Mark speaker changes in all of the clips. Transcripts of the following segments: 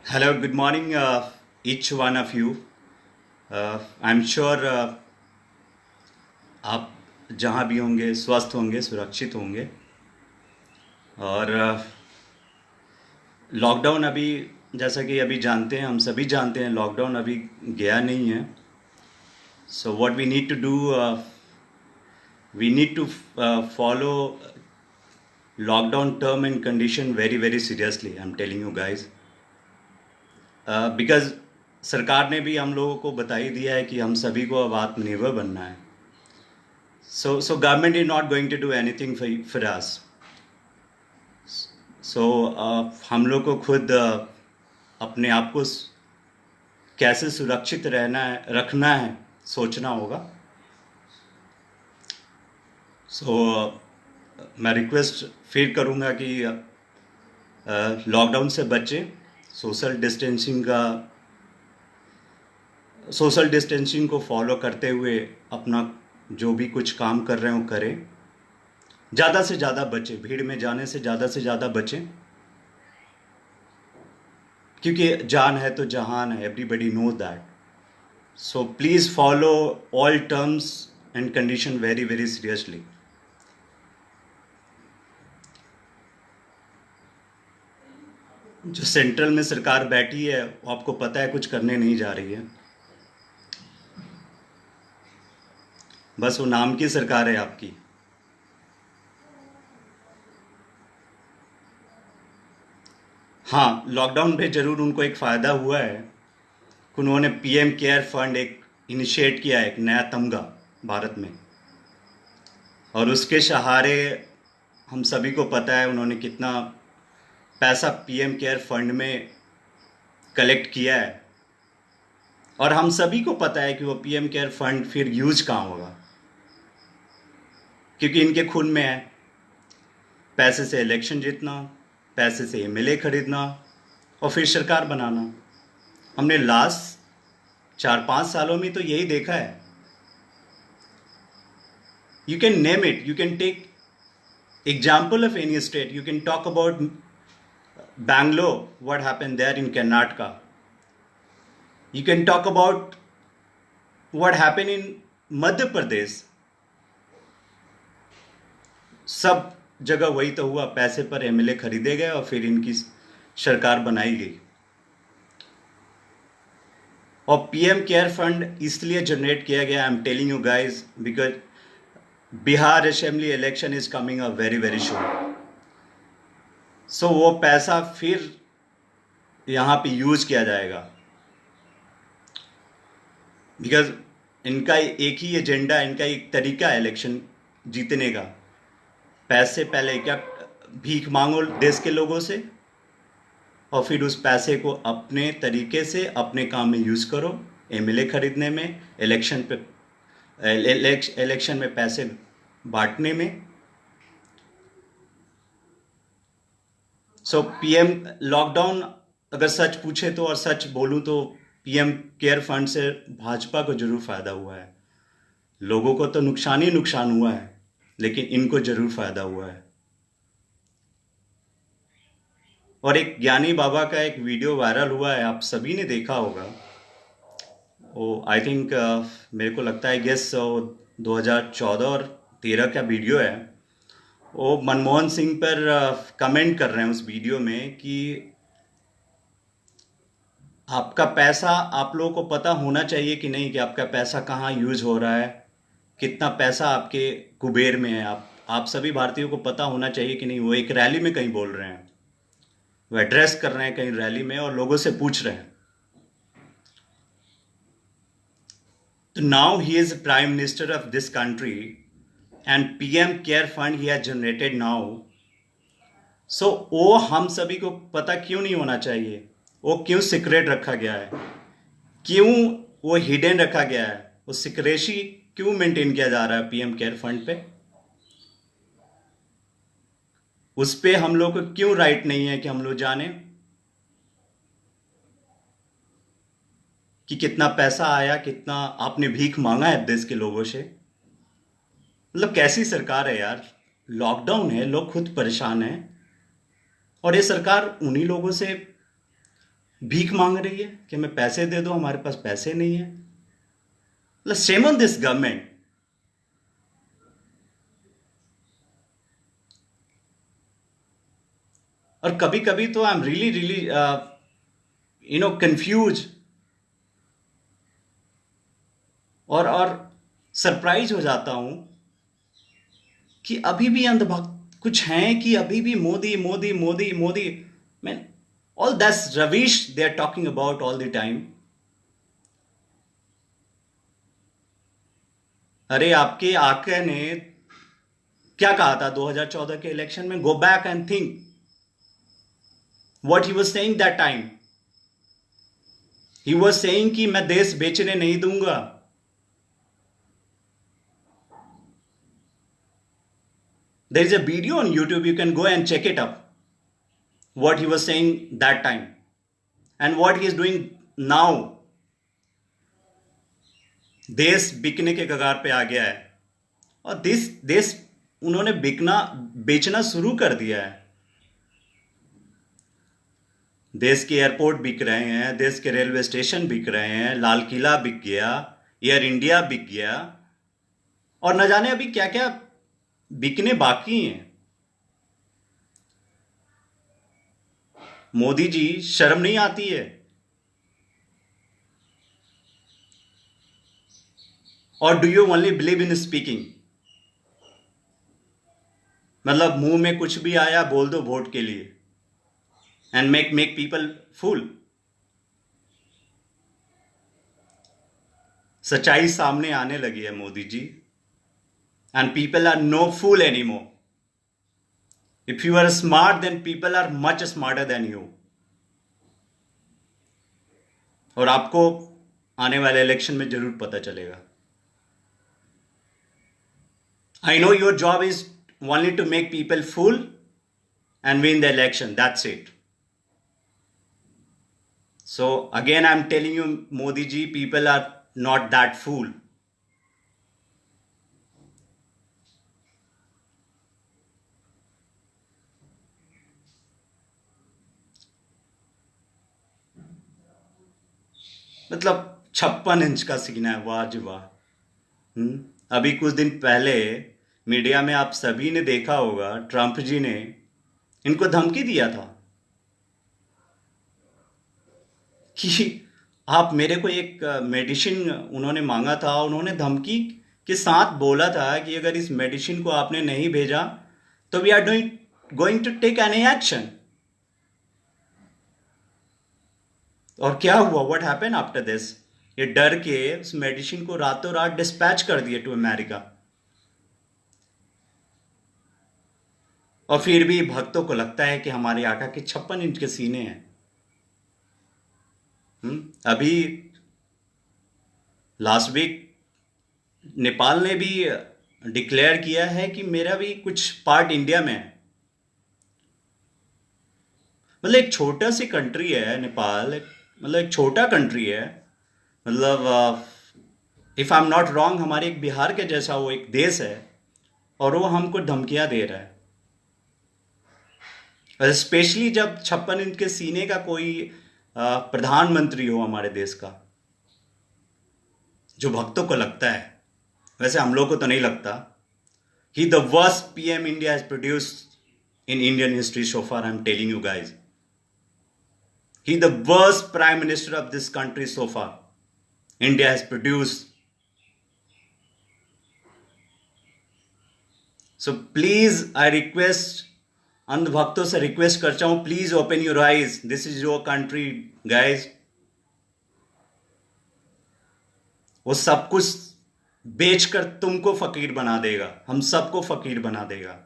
Speaker 1: Hello, good morning, each one of you. I'm sure आप जहाँ भी होंगे स्वस्थ होंगे, सुरक्षित होंगे। और लॉकडाउन अभी, जैसा कि अभी जानते हैं, हम सभी जानते हैं, लॉकडाउन अभी गया नहीं है। So what we need to do, we need to follow lockdown term and condition very very seriously. I am telling you guys, because सरकार ने भी हम लोगों को बता ही दिया है कि हम सभी को अब आत्मनिर्भर बनना है। So government is not going to do anything for us. So हम लोग को खुद अपने आप को कैसे सुरक्षित रहना है, रखना है, सोचना होगा। सो मैं रिक्वेस्ट फिर करूँगा कि लॉकडाउन से बचें, सोशल डिस्टेंसिंग को फॉलो करते हुए अपना जो भी कुछ काम कर रहे हो करें। ज़्यादा से ज़्यादा बचें, भीड़ में जाने से ज़्यादा बचें, क्योंकि जान है तो जहान है, everybody know that. So please follow all terms and condition very very seriously. जो सेंट्रल में सरकार बैठी है वो आपको पता है कुछ करने नहीं जा रही है, बस वो नाम की सरकार है आपकी। हाँ, लॉकडाउन पे ज़रूर उनको एक फ़ायदा हुआ है कि उन्होंने पीएम केयर फंड एक इनिशिएट किया है, एक नया तमगा भारत में। और उसके सहारे हम सभी को पता है उन्होंने कितना पैसा पीएम केयर फंड में कलेक्ट किया है। और हम सभी को पता है कि वो पीएम केयर फंड फिर यूज कहाँ होगा, क्योंकि इनके खून में है पैसे से इलेक्शन जीतना, पैसे से एमएलए खरीदना और फिर सरकार बनाना। हमने लास्ट 4-5 सालों में तो यही देखा है। You can name it, you can take example of any state, you can talk about Bangalore, what happened there in Karnataka. You can talk about what happened in Madhya Pradesh. सब जगह वही तो हुआ, पैसे पर एमएलए खरीदे गए और फिर इनकी सरकार बनाई गई। और पीएम केयर फंड इसलिए जनरेट किया गया, I am telling you guys, because Bihar assembly election is coming a very very soon. So वो पैसा फिर यहाँ पे यूज किया जाएगा, बिकॉज इनका एक ही एजेंडा, इनका एक तरीका है इलेक्शन जीतने का। पैसे पहले क्या, भीख मांगो देश के लोगों से और फिर उस पैसे को अपने तरीके से अपने काम में यूज़ करो, एमएलए खरीदने में, इलेक्शन में पैसे बांटने में। सो पीएम लॉकडाउन, अगर सच पूछे तो और सच बोलूं तो पीएम केयर फंड से भाजपा को जरूर फायदा हुआ है। लोगों को तो नुकसान ही नुकसान हुआ है, लेकिन इनको जरूर फायदा हुआ है। और एक ज्ञानी बाबा का एक वीडियो वायरल हुआ है, आप सभी ने देखा होगा। वो आई थिंक मेरे को लगता है गेस 2014 और 13 का वीडियो है। वो मनमोहन सिंह पर कमेंट कर रहे हैं उस वीडियो में कि आपका पैसा, आप लोगों को पता होना चाहिए कि नहीं कि आपका पैसा कहाँ यूज हो रहा है, कितना पैसा आपके कुबेर में है। आप सभी भारतीयों को पता होना चाहिए कि नहीं। वो एक रैली में कहीं बोल रहे हैं, वो एड्रेस कर रहे हैं कहीं रैली में और लोगों से पूछ रहे हैं। तो now he is prime minister of this country and PM care fund he has generated now. So वो हम सभी को पता क्यों नहीं होना चाहिए, वो क्यों सीक्रेट रखा गया है, क्यों वो हिडन रखा गया है, वो सिक्रेसी क्यों मेंटेन किया जा रहा है पीएम केयर फंड पे। उस पे हम लोग को क्यों राइट नहीं है कि हम लोग जाने कि कितना पैसा आया, कितना आपने भीख मांगा है देश के लोगों से। मतलब कैसी सरकार है यार। लॉकडाउन है, लोग खुद परेशान हैं और ये सरकार उन्हीं लोगों से भीख मांग रही है कि हमें पैसे दे दो, हमारे पास पैसे नहीं है। मतलब शेम ऑन दिस गवर्नमेंट। और कभी कभी तो I am really really confuse और सरप्राइज हो जाता हूं कि अभी भी अंधभक्त कुछ हैं कि अभी भी Modi Modi Modi Modi. Man, all that's Ravish they are talking about all the time. अरे आपके आका ने क्या कहा था 2014 के इलेक्शन में? Go back and think what he was saying that time. He was saying कि मैं देश बेचने नहीं दूंगा। There is a video on YouTube, you can go and check it up. What he was saying that time and what he is doing now. देश बिकने के कगार पे आ गया है और देश देश उन्होंने बिकना बेचना शुरू कर दिया है। देश के एयरपोर्ट बिक रहे हैं, देश के रेलवे स्टेशन बिक रहे हैं, लाल किला बिक गया, एयर इंडिया बिक गया और न जाने अभी क्या क्या बिकने बाकी हैं। मोदी जी, शर्म नहीं आती है? और do you only believe in speaking? मतलब मुंह में कुछ भी आया बोल दो वोट के लिए एंड मेक पीपल फूल। सच्चाई सामने आने लगी है Modi ji, and people are no fool any more. If you are smart then people are much smarter than you. और आपको आने वाले इलेक्शन में जरूर पता चलेगा। I know your job is only to make people fool and win the election. That's it. So again, I'm telling you, Modi ji, people are not that fool. मतलब 56 inch का सीना है, वाह जी वाह। अभी कुछ दिन पहले मीडिया में आप सभी ने देखा होगा, ट्रंप जी ने इनको धमकी दिया था कि आप मेरे को एक मेडिसिन उन्होंने मांगा था। उन्होंने धमकी के साथ बोला था कि अगर इस मेडिसिन को आपने नहीं भेजा तो we are going to take any action. और क्या हुआ? What happen after this? ये डर के उस मेडिसिन को रातों रात डिस्पैच कर दिए टू अमेरिका। और फिर भी भक्तों को लगता है कि हमारे आका के 56 इंच के सीने हैं। अभी लास्ट वीक नेपाल ने भी डिक्लेयर किया है कि मेरा भी कुछ पार्ट इंडिया में है। मतलब एक छोटा सी कंट्री है नेपाल, मतलब एक छोटा कंट्री है। मतलब if I am not wrong, हमारे एक बिहार के जैसा वो एक देश है और वो हमको धमकियां दे रहा है। स्पेशली जब 56 इंच के सीने का कोई प्रधानमंत्री हो हमारे देश का, जो भक्तों को लगता है। वैसे हम लोग को तो नहीं लगता। He the worst PM India has produced in Indian history so far, I'm telling you guys. He the worst prime minister of this country so far. India has produced. So please, I request, अंध भक्तों से request करता हूं, please open your eyes. This is your country guys. वो सब कुछ बेचकर तुमको फकीर बना देगा, हम सबको फकीर बना देगा।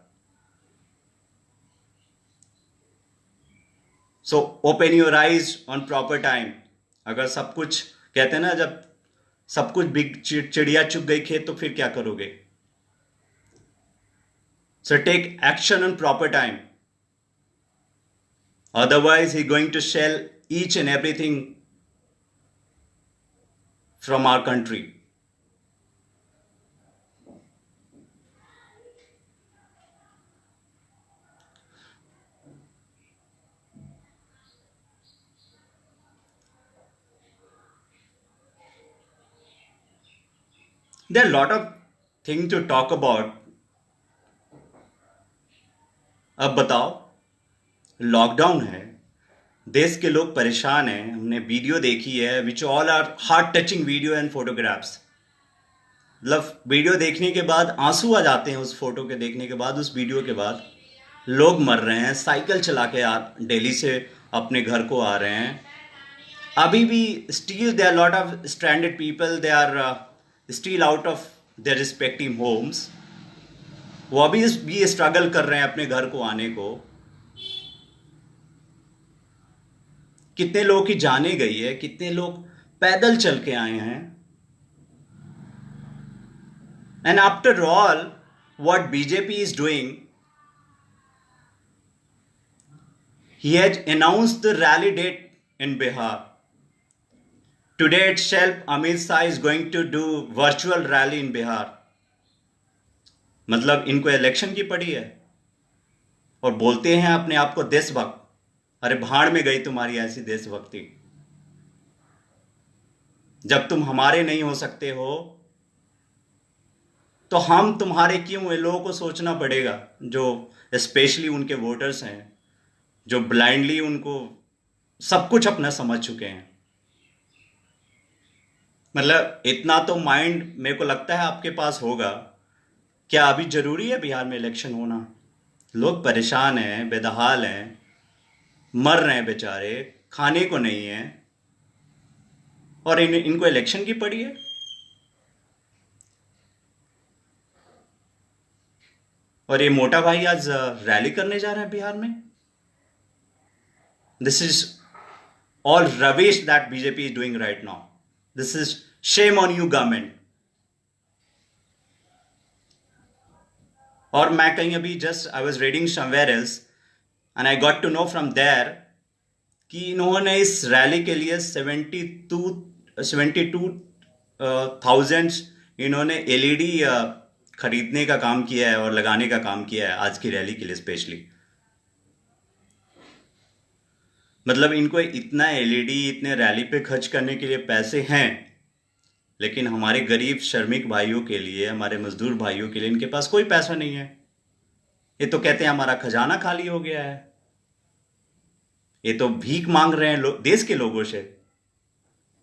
Speaker 1: So open your eyes on proper time. अगर सब कुछ कहते हैं ना, जब सब कुछ बिग चिड़िया चुग गई खेत, तो फिर क्या करोगे? So take action on proper time, otherwise he going to sell each and everything from our country. There are a lot of things to talk about. अब बताओ, लॉकडाउन है, देश के लोग परेशान हैं, हमने वीडियो देखी है which all are heart touching video and photographs. मतलब वीडियो देखने के बाद आंसू आ जाते हैं, उस फोटो के देखने के बाद, उस वीडियो के बाद। लोग मर रहे हैं, साइकिल चला के दिल्ली से अपने घर को आ रहे हैं। अभी भी still they are lot of stranded people, they are still out of their respective homes. वो अभी भी स्ट्रगल कर रहे हैं अपने घर को आने को। कितने लोगों की जाने गई है, कितने लोग पैदल चल के आए हैं। And after all what BJP is doing, he had announced the rally date in Bihar. Today itself, Amit Shah is going to do virtual rally in Bihar. मतलब इनको इलेक्शन की पड़ी है और बोलते हैं अपने आप को देशभक्त। अरे भाड़ में गई तुम्हारी ऐसी देशभक्ति। जब तुम हमारे नहीं हो सकते हो तो हम तुम्हारे क्यों? ये लोगों को सोचना पड़ेगा, जो स्पेशली उनके वोटर्स हैं, जो ब्लाइंडली उनको सब कुछ अपना समझ चुके हैं। मतलब इतना तो माइंड मेरे को लगता है आपके पास होगा। क्या अभी जरूरी है बिहार में इलेक्शन होना? लोग परेशान हैं, बेदहाल हैं, मर रहे हैं बेचारे, खाने को नहीं है, और इनको इलेक्शन की पड़ी है। और ये मोटा भाई आज रैली करने जा रहे हैं बिहार में। This is all rubbish that BJP is doing right now. This is shame on you government. और मैं कहीं अभी just I was reading somewhere else and I got to know from there कि इन्होंने इस रैली के लिए 72,000 इन्होंने एलईडी खरीदने का काम किया है और लगाने का काम किया है आज की रैली के लिए स्पेशली। मतलब इनको इतना एलईडी, इतने रैली पे खर्च करने के लिए पैसे हैं, लेकिन हमारे गरीब श्रमिक भाइयों के लिए, हमारे मजदूर भाइयों के लिए इनके पास कोई पैसा नहीं है। ये तो कहते हैं हमारा खजाना खाली हो गया है। ये तो भीख मांग रहे हैं देश के लोगों से।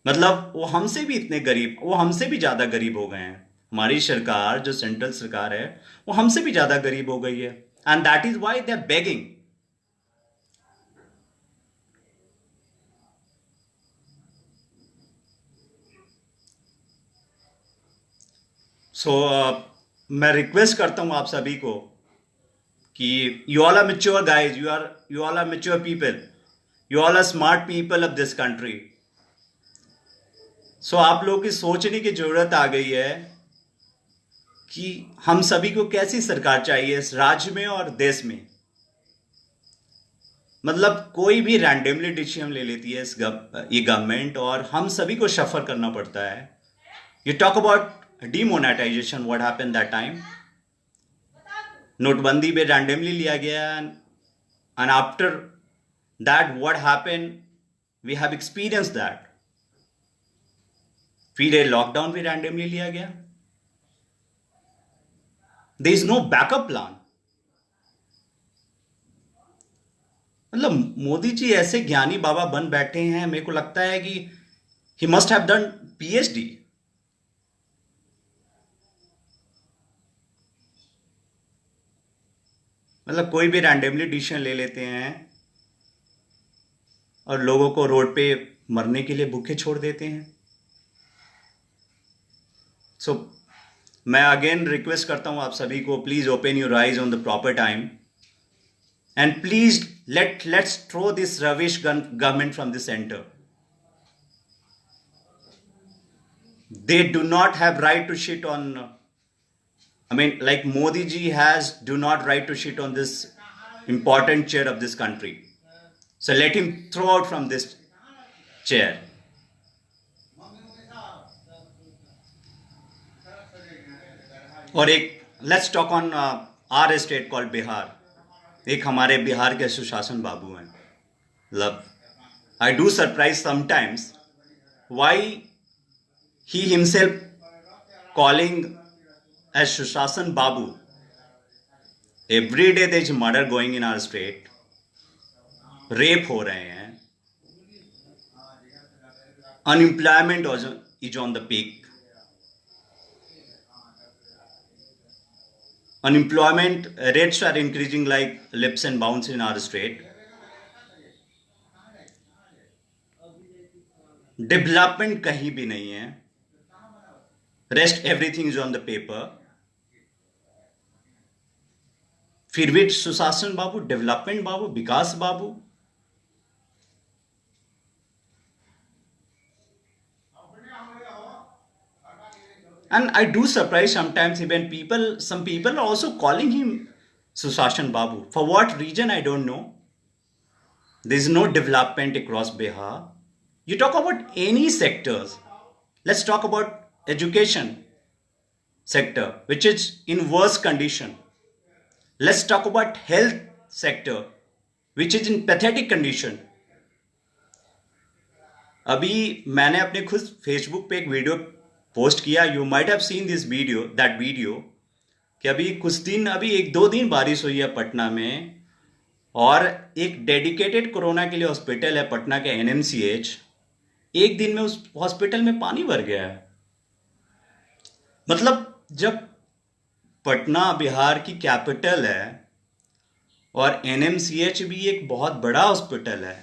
Speaker 1: मतलब वो हमसे भी इतने गरीब, वो हमसे भी ज्यादा गरीब हो गए हैं। हमारी सरकार, जो सेंट्रल सरकार है, वो हमसे भी ज्यादा गरीब हो गई है। And that is why they are begging. So मैं रिक्वेस्ट करता हूं आप सभी को कि you all are mature guys, you all are mature people, you all are smart people of this country. So आप लोगों की सोचने की जरूरत आ गई है कि हम सभी को कैसी सरकार चाहिए इस राज्य में और देश में। मतलब कोई भी रैंडमली डिसीजन ले लेती है ये गवर्नमेंट और हम सभी को सफर करना पड़ता है। You talk about demonetization, what happened that time? नोटबंदी पे रैंडमली लिया गया and after that what happened, we have experienced that. फिर ये लॉकडाउन भी रैंडमली लिया गया। there is no backup plan. मतलब मोदी जी ऐसे ज्ञानी बाबा बन बैठे हैं, मेरे को लगता है कि he must have done PhD. मतलब कोई भी रैंडमली डिसीजन ले लेते हैं और लोगों को रोड पे मरने के लिए भूखे छोड़ देते हैं। सो मैं अगेन रिक्वेस्ट करता हूं आप सभी को, please open your eyes on the proper time and please let's throw this Ravish government from the centre. They do not have right to shit on, I mean, like Modi ji do not right to shit on this important chair of this country. So let him throw out from this chair. और एक let's talk on our state called Bihar. एक हमारे बिहार के सुशासन बाबू हैं। मतलब I do surprise sometimes why he himself calling as Sushashan Babu. Every day there is murder going in our state. Rape हो रहे हैं. Unemployment is on the peak. Unemployment rates are increasing like leaps and bounds in our state. Development कहीं भी नहीं है. Rest everything is on the paper. फिर भी सुशासन बाबू, डेवलपमेंट बाबू, विकास बाबू. And I do surprise sometimes even some people are also calling him Sushashan Babu. For what reason, I don't know. There is no development across Bihar. You talk about any sectors. Let's talk about education sector, which is in worse condition. Let's talk about health sector, which is in pathetic condition. अभी मैंने अपने खुद Facebook पे एक video post किया. You might have seen this video, that video, कि अभी कुछ दिन, अभी 1-2 दिन बारिश हुई है पटना में, और एक डेडिकेटेड कोरोना के लिए हॉस्पिटल है पटना के NMCH. एक दिन में उस हॉस्पिटल में पानी भर गया है. मतलब जब पटना बिहार की कैपिटल है और NMCH भी एक बहुत बड़ा हॉस्पिटल है,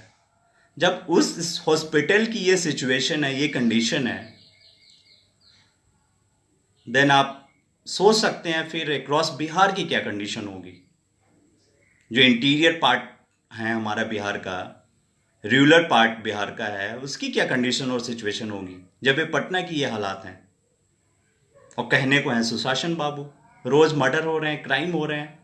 Speaker 1: जब उस हॉस्पिटल की ये सिचुएशन है, ये कंडीशन है, देन आप सोच सकते हैं फिर अक्रॉस बिहार की क्या कंडीशन होगी. जो इंटीरियर पार्ट है हमारा बिहार का, रूरल पार्ट बिहार का है, उसकी क्या कंडीशन और सिचुएशन होगी जब ये पटना की ये हालात हैं. और कहने को है सुशासन बाबू. रोज मर्डर हो रहे हैं, क्राइम हो रहे हैं.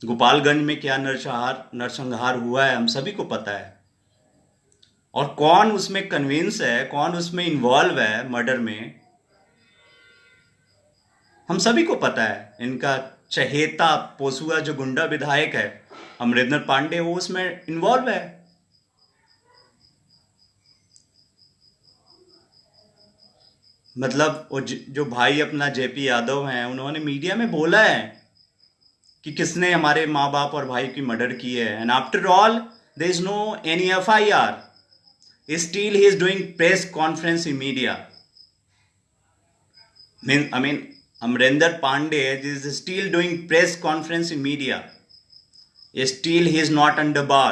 Speaker 1: गोपालगंज में क्या नरसंहार हुआ है हम सभी को पता है. और कौन उसमें कन्विंस है, कौन उसमें इन्वॉल्व है मर्डर में, हम सभी को पता है. इनका चहेता पोसुआ जो गुंडा विधायक है अमरिंदर पांडे, वो उसमें इन्वॉल्व है. मतलब वो जो भाई अपना JP यादव हैं, उन्होंने मीडिया में बोला है कि किसने हमारे माँ बाप और भाई की मर्डर की है. And after all there is no any FIR. Still he is doing press conference in media. Amrinder Pandey is still doing press conference in media. Still he is not under bar.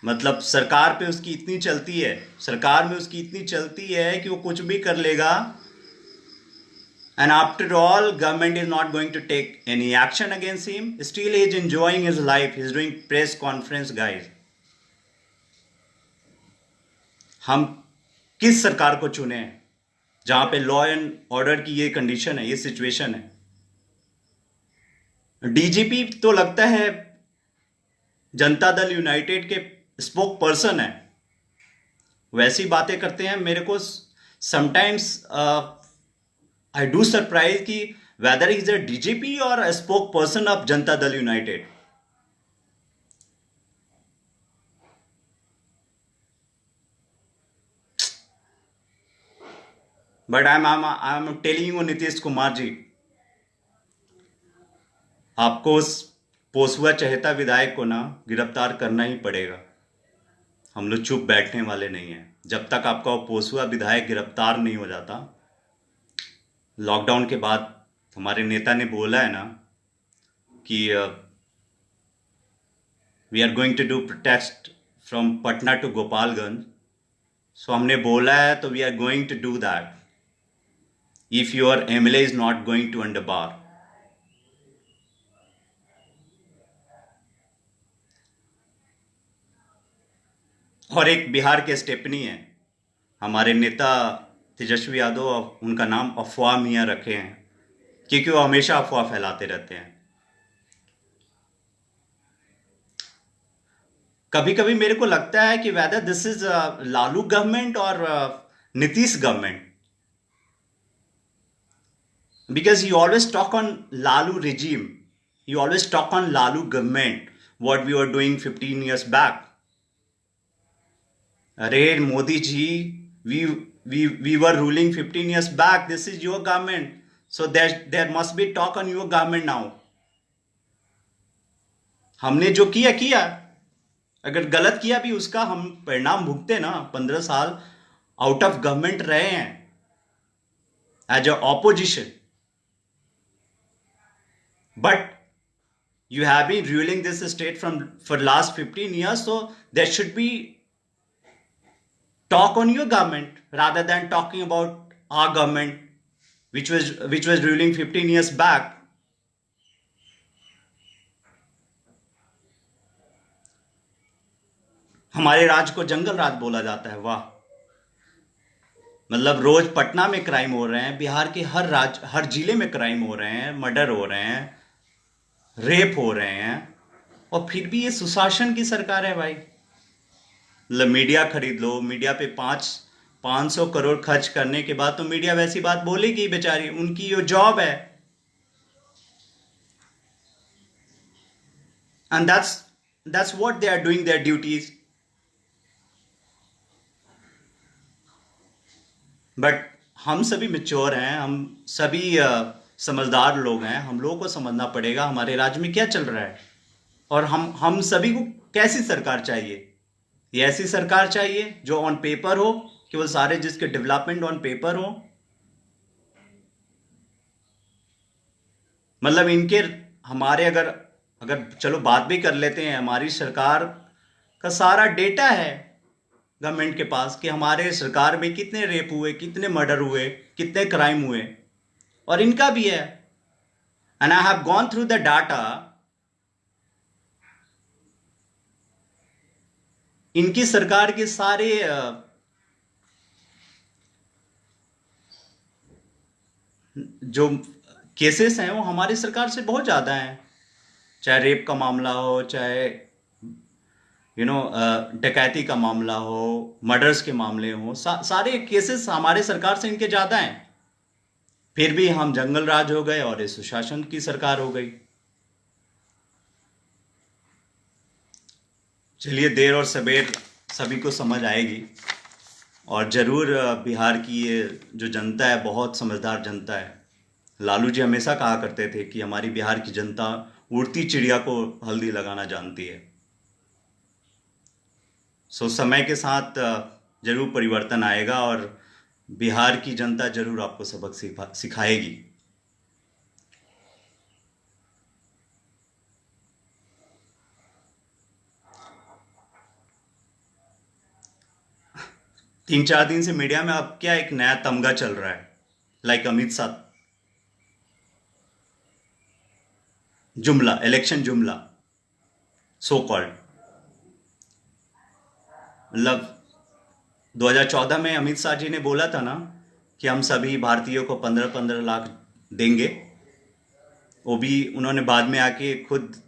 Speaker 1: मतलब सरकार पे उसकी इतनी चलती है, सरकार में उसकी इतनी चलती है कि वो कुछ भी कर लेगा. And after all, government is not going to take any action against him. Still he is enjoying his life. He is doing press conference, guys. हम किस सरकार को चुने हैं जहां पे लॉ एंड ऑर्डर की ये कंडीशन है, ये सिचुएशन है. DGP तो लगता है जनता दल यूनाइटेड के स्पोक पर्सन है. वैसी बातें करते हैं. मेरे को समटाइम्स आई डू सरप्राइज कि whether is a DGP or a spokesperson of Janata Dal United. But I am telling you Nitish Kumar ji, आपको उस पोसुआ चहेता विधायक को ना गिरफ्तार करना ही पड़ेगा. हम लोग चुप बैठने वाले नहीं हैं जब तक आपका वो पोसुआ विधायक गिरफ्तार नहीं हो जाता. लॉकडाउन के बाद हमारे नेता ने बोला है ना कि we are going to do protest from Patna to Gopalganj. So हमने बोला है तो we are going to do that if your MLA is not going to under bar. और एक बिहार के स्टेपनी है, हमारे नेता तेजस्वी यादव, उनका नाम अफवाह मियाँ रखे हैं क्योंकि वो हमेशा अफवाह फैलाते रहते हैं. कभी कभी मेरे को लगता है कि whether this is Lalu government और Nitish government, because you always talk on Lalu regime, you always talk on Lalu government, what we were doing 15 years back. अरे Modi ji, we we were ruling 15 years back. This is your government, so there must be talk on your government now. हमने जो किया किया, अगर गलत किया भी उसका हम परिणाम भुगते ना। 15 साल आउट ऑफ गवर्नमेंट रहे हैं as a opposition, but you have been ruling this state for last 15 years, so there should be talk on your government rather than talking about our government, which was ruling 15 years back. हमारे राज्य को जंगल राज बोला जाता है, वाह। मतलब रोज पटना में crime हो रहे हैं, बिहार के हर जिले में क्राइम हो रहे हैं, मर्डर हो रहे हैं, रेप हो रहे हैं, और फिर भी ये सुशासन की सरकार है भाई। मतलब मीडिया खरीद लो, मीडिया पे 500 करोड़ खर्च करने के बाद तो मीडिया वैसी बात बोलेगी, बेचारी, उनकी ये जॉब है। And that's what they are doing their duties. But हम सभी मैच्योर हैं, हम सभी समझदार लोग हैं, हम लोगों को समझना पड़ेगा हमारे राज्य में क्या चल रहा है, और हम सभी को कैसी सरकार चाहिए। ये ऐसी सरकार चाहिए जो ऑन पेपर हो, केवल सारे जिसके डेवलपमेंट ऑन पेपर हो। मतलब इनके हमारे अगर चलो बात भी कर लेते हैं, हमारी सरकार का सारा डेटा है गवर्नमेंट के पास कि हमारे सरकार में कितने रेप हुए, कितने मर्डर हुए, कितने क्राइम हुए, और इनका भी है। And I have gone through the data. इनकी सरकार के सारे जो केसेस हैं वो हमारी सरकार से बहुत ज़्यादा हैं, चाहे रेप का मामला हो, चाहे डकैती का मामला हो, मर्डर्स के मामले हो, सारे केसेस हमारे सरकार से इनके ज़्यादा हैं। फिर भी हम जंगल राज हो गए और इस सुशासन की सरकार हो गई। चलिए, देर और सबेर सभी को समझ आएगी, और ज़रूर बिहार की ये जो जनता है बहुत समझदार जनता है। लालू जी हमेशा कहा करते थे कि हमारी बिहार की जनता उड़ती चिड़िया को हल्दी लगाना जानती है। सो समय के साथ जरूर परिवर्तन आएगा, और बिहार की जनता जरूर आपको सबक सिखाएगी। तीन चार दिन से मीडिया में अब क्या एक नया तमगा चल रहा है, लाइक अमित शाह जुमला, इलेक्शन जुमला, सो कॉल्ड। मतलब 2014 में अमित शाह जी ने बोला था ना कि हम सभी भारतीयों को 15-15 लाख देंगे। वो भी उन्होंने बाद में आके खुद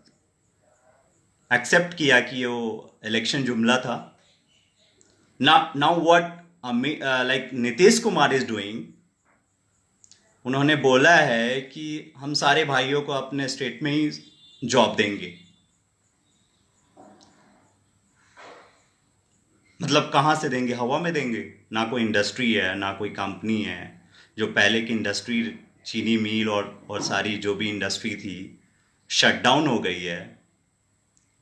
Speaker 1: एक्सेप्ट किया कि वो इलेक्शन जुमला था। Now what like Nitish Kumar is doing, उन्होंने बोला है कि हम सारे भाइयों को अपने स्टेट में ही जॉब देंगे। मतलब कहाँ से देंगे? हवा में देंगे। ना कोई इंडस्ट्री है, ना कोई कंपनी है। जो पहले की इंडस्ट्री, चीनी मिल और सारी जो भी इंडस्ट्री थी, शट डाउन हो गई है।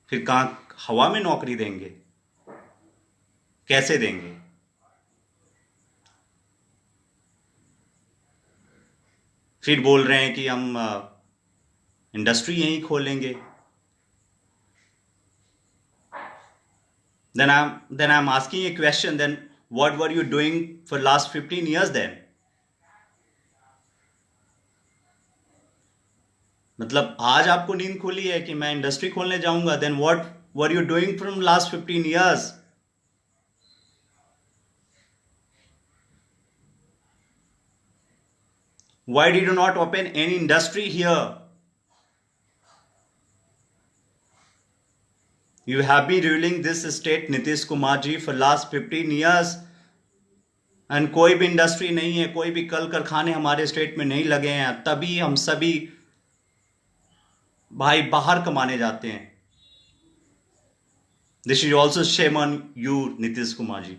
Speaker 1: फिर कहाँ हवा में नौकरी देंगे? कैसे देंगे? फिर बोल रहे हैं कि हम इंडस्ट्री यहीं खोलेंगे। Then I'm asking a question, then what were you doing for last 15 years then? मतलब आज आपको नींद खुली है कि मैं इंडस्ट्री खोलने जाऊंगा, then what were you doing from last 15 years? Why did you not open any industry here? You have been ruling this state, Nitish Kumar ji, for last 15 years, and कोई भी इंडस्ट्री नहीं है, कोई भी कल कारखाने हमारे स्टेट में नहीं लगे हैं। तभी हम सभी भाई बाहर कमाने जाते हैं। This is also shame on you, Nitish Kumar ji.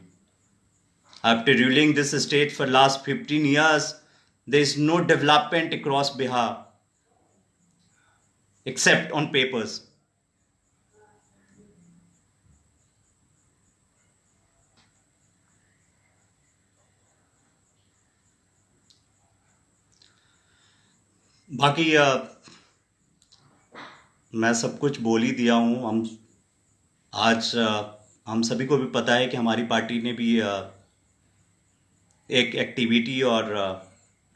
Speaker 1: After ruling this state for last 15 years, there is no development across Bihar except on papers. बाकी मैं सब कुछ बोल ही दिया हूँ। आज हम सभी को भी पता है कि हमारी पार्टी ने भी एक एक्टिविटी और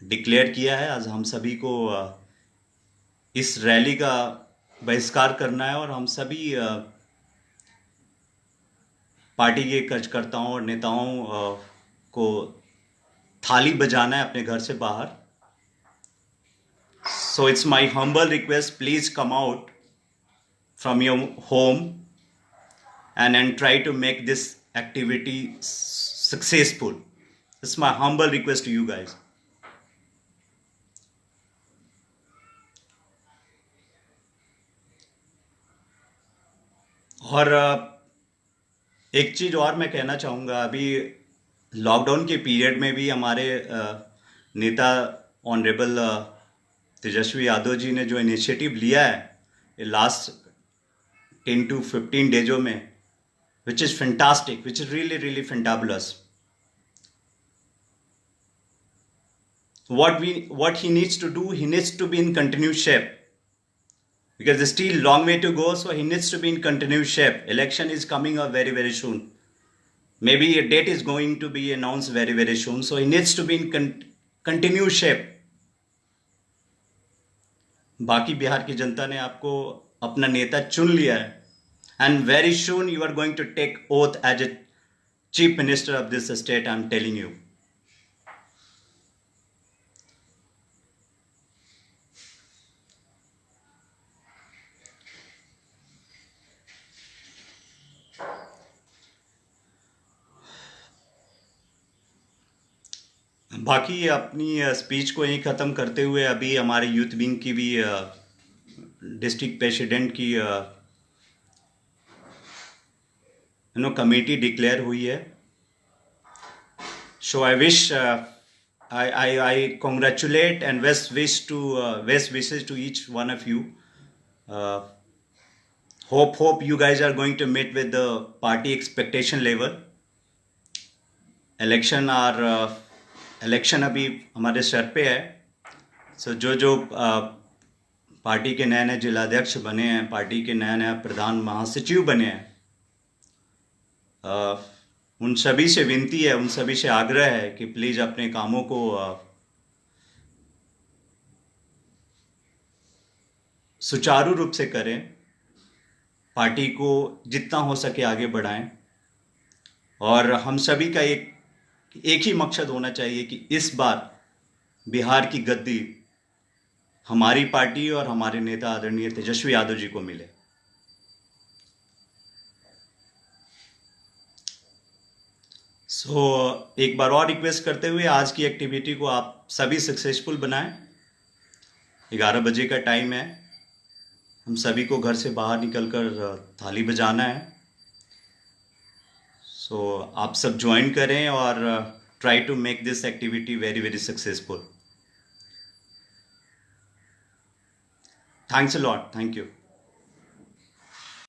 Speaker 1: डिक्लेयर किया है। आज हम सभी को इस रैली का बहिष्कार करना है और हम सभी पार्टी के कार्यकर्ताओं और नेताओं को थाली बजाना है अपने घर से बाहर। So it's my humble request, please come out from your home and try to make this activity successful. It's my humble request to you guys. और एक चीज़ और मैं कहना चाहूँगा, अभी लॉकडाउन के पीरियड में भी हमारे नेता ऑनरेबल तेजस्वी यादव जी ने जो इनिशिएटिव लिया है लास्ट 10 to 15 डेजों में, which is fantastic, which is really, really fantabulous. What he needs to do, he needs to be in continuous shape. Because there's still long way to go, so he needs to be in continuous shape. Election is coming up very, very soon. Maybe a date is going to be announced very, very soon. So he needs to be in continuous shape. बाकी बिहार की जनता ने आपको अपना नेता चुन लिया है, and very soon you are going to take oath as a chief minister of this state. I'm telling you. बाकी अपनी स्पीच को यहीं ख़त्म करते हुए अभी हमारे यूथ विंग की भी डिस्ट्रिक्ट प्रेसिडेंट की कमेटी डिक्लेयर हुई है। So I wish I congratulate and best wishes to each one of you. Hope you guys are going to meet with the party expectation level. Election अभी हमारे sir पे है। सो जो party के नए नए जिलाध्यक्ष बने हैं, पार्टी के नए नए प्रधान महासचिव बने हैं, उन सभी से विनती है, उन सभी से आग्रह है कि प्लीज़ अपने कामों को सुचारू रूप से करें, पार्टी को जितना हो सके आगे बढ़ाएं। और हम सभी का एक ही मकसद होना चाहिए कि इस बार बिहार की गद्दी हमारी पार्टी और हमारे नेता आदरणीय तेजस्वी यादव जी को मिले। एक बार और रिक्वेस्ट करते हुए आज की एक्टिविटी को आप सभी सक्सेसफुल बनाएं। 11 बजे का टाइम है, हम सभी को घर से बाहर निकलकर थाली बजाना है। आप सब ज्वाइन करें और try to make this activity very, very successful. Thanks a lot, thank you.